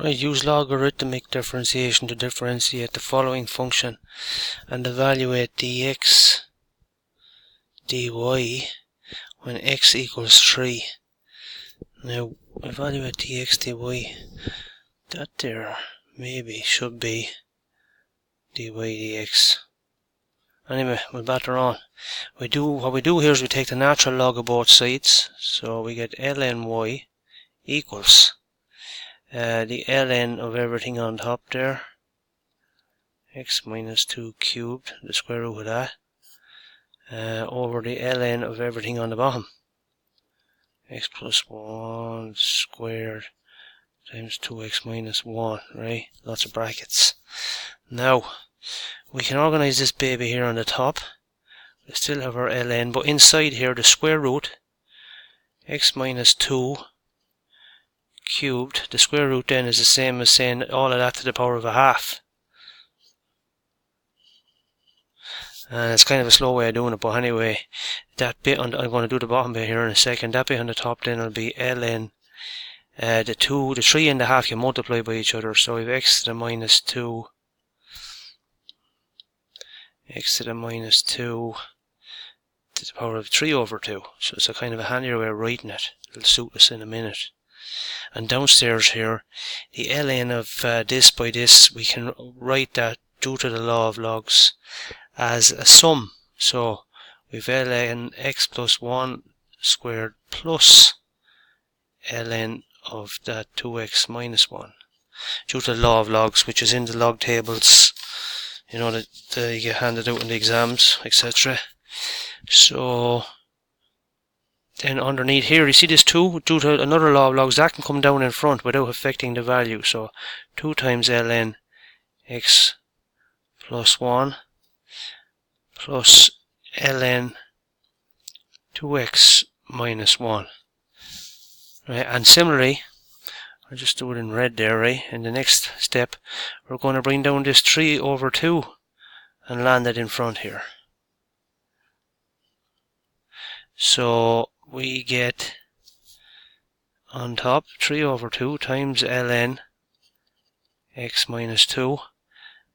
Right, use logarithmic differentiation to differentiate the following function and evaluate dx dy when x equals 3. Now, evaluate dx dy, that there maybe should be dy dx. Anyway, we'll batter on. What we do here is we take the natural log of both sides, so we get ln y equals the ln of everything on top there, x minus 2 cubed, the square root of that, over the ln of everything on the bottom, x plus 1 squared times 2x minus 1, right? Lots of brackets. Now, we can organise this baby here on the top. We still have our ln, but inside here the square root, x minus 2 cubed, the square root then is the same as saying all of that to the power of a half. And it's kind of a slow way of doing it, but anyway, that bit I'm going to do the bottom bit here in a second. That bit on the top then will be ln. The 3 and the half you multiply by each other, so we have x to the minus 2, x to the minus 2 to the power of 3 over 2. So it's a kind of a handier way of writing it. It'll suit us in a minute. And downstairs here, the ln of this by this, we can write that due to the law of logs as a sum. So we've ln x plus 1 squared plus ln of that 2x minus 1, due to the law of logs, which is in the log tables, you know, that you get handed out in the exams, etc. So then underneath here, you see this 2, due to another law of logs, that can come down in front without affecting the value. So 2 times ln x plus 1 plus ln 2x minus 1. Right, and similarly, I'll just do it in red there, right? In the next step, we're going to bring down this 3 over 2 and land it in front here. So we get on top 3 over 2 times ln x minus 2,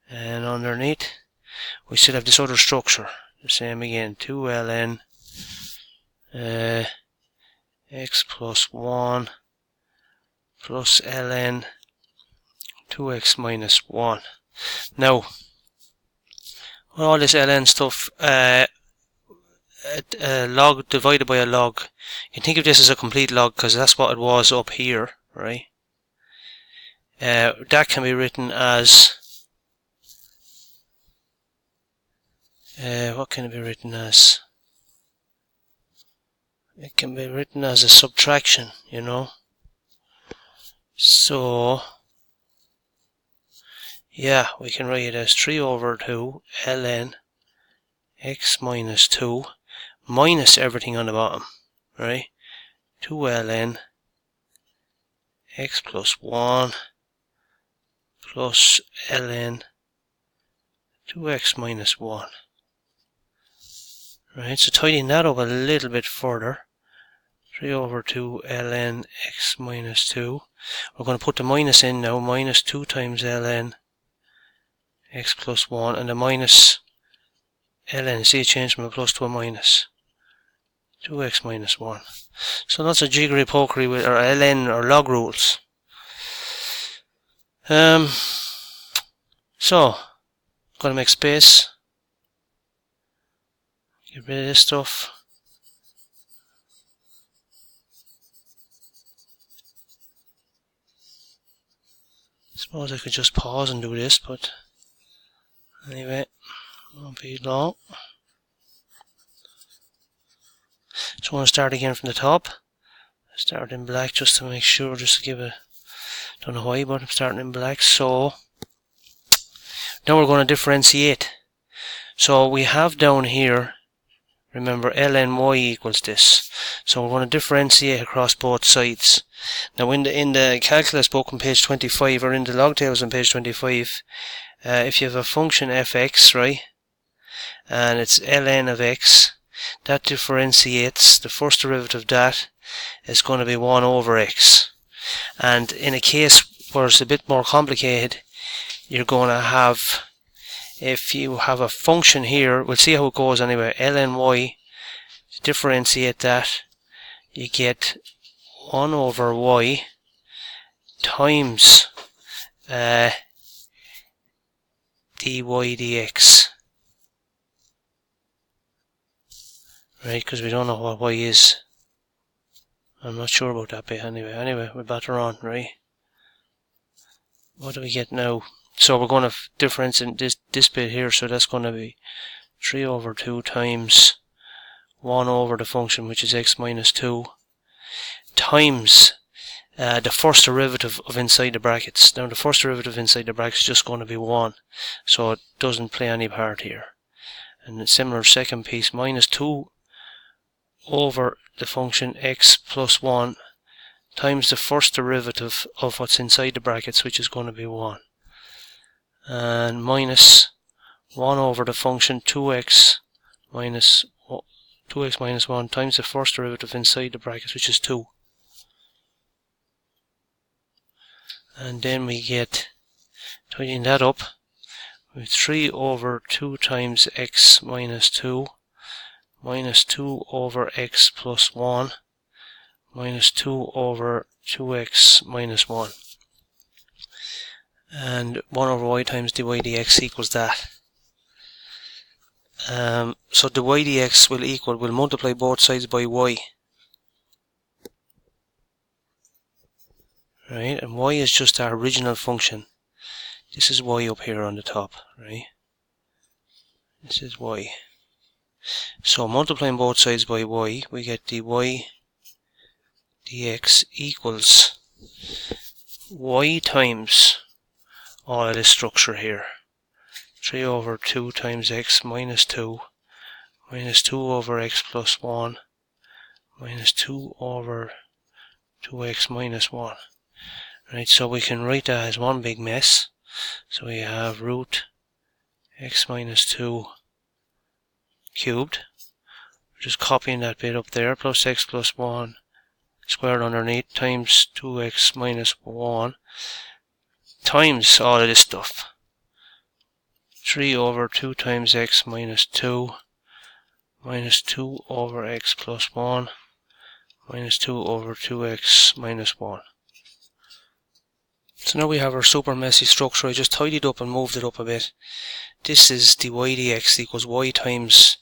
and underneath we still have this other structure, the same again, 2 ln x plus 1 plus ln 2x minus 1. Now, all this ln stuff, log divided by a log, you think of this as a complete log because that's what it was up here, right? That can be written as what can it be written as? It can be written as a subtraction, you know. So yeah, we can write it as 3 over 2 ln x minus 2 minus everything on the bottom, right? 2 ln x plus 1 plus ln 2x minus 1. Right, so tidying that up a little bit further, 3 over 2 ln x minus 2. We're going to put the minus in now, minus 2 times ln x plus 1, and the minus ln, see it changed from a plus to a minus, 2x minus 1. So lots of jiggery pokery with our ln or log rules. So, going to make space, get rid of this stuff. I suppose I could just pause and do this, but anyway, won't be long. So I want to start again from the top. Start in black just to make sure, just to give a, don't know why, but I'm starting in black. So now we're going to differentiate. So we have down here, remember, ln y equals this. So we're going to differentiate across both sides. Now in the calculus book on page 25, or in the log tables on page 25, if you have a function fx, right, and it's ln of x, that differentiates, the first derivative of that is going to be 1 over x. And in a case where it's a bit more complicated, you're going to have, if you have a function here, we'll see how it goes anyway, ln y, to differentiate that, you get 1 over y times dy dx. Right, because we don't know what y is. I'm not sure about that bit anyway. We'll batter on, right? What do we get now? So we're going to differentiate this bit here, so that's going to be 3 over 2 times 1 over the function, which is x minus 2, times the first derivative of inside the brackets. Now the first derivative inside the brackets is just going to be 1, so it doesn't play any part here. And a similar second piece, minus 2 over the function x plus 1 times the first derivative of what's inside the brackets, which is going to be 1. And minus 1 over the function 2x minus 1 times the first derivative inside the brackets, which is 2. And then we get, tidying that up, with 3 over 2 times x minus 2 minus 2 over x plus 1 minus 2 over 2x minus 1. And 1 over y times dy dx equals that. So dy dx will multiply both sides by y. Right, and y is just our original function. This is y up here on the top, right? This is y. So multiplying both sides by y, we get dy dx equals y times all of this structure here. 3 over 2 times x minus 2 minus 2 over x plus 1 minus 2 over 2x minus 1. Right, so we can write that as one big mess. So we have root x minus 2 cubed. We're just copying that bit up there, plus x plus 1 squared underneath times 2x minus 1 times all of this stuff. 3 over 2 times x minus 2 minus 2 over x plus 1 minus 2 over 2x minus 1. So now we have our super messy structure. I just tidied up and moved it up a bit. This is dy dx equals y times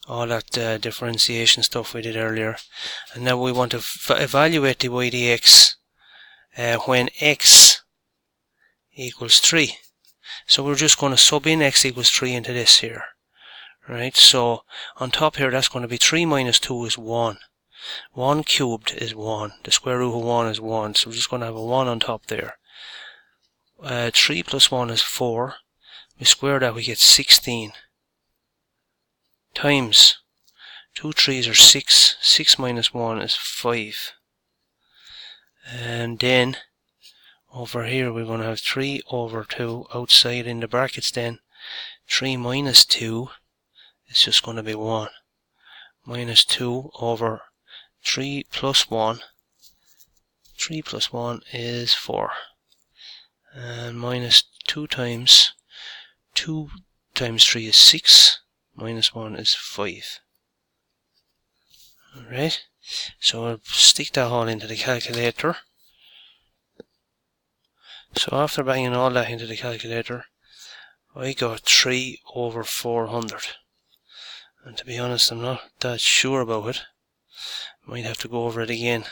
all that differentiation stuff we did earlier. And now we want to evaluate dy dx when x equals 3. So we're just going to sub in x equals 3 into this here. Right, so on top here that's going to be 3 minus 2 is 1. 1 cubed is 1. The square root of 1 is 1. So we're just going to have a 1 on top there. 3 plus 1 is 4. We square that, we get 16. Times 2 3s are 6. 6 minus 1 is 5. And then over here we're going to have 3 over 2 outside in the brackets then. 3 minus 2 is just going to be 1. Minus 2 over 3 plus 1. 3 plus 1 is 4. And minus 2 times 3 is 6. Minus 1 is 5. Alright, so I'll stick that all into the calculator. So after banging all that into the calculator, I got 3 over 400. And to be honest, I'm not that sure about it. Might have to go over it again.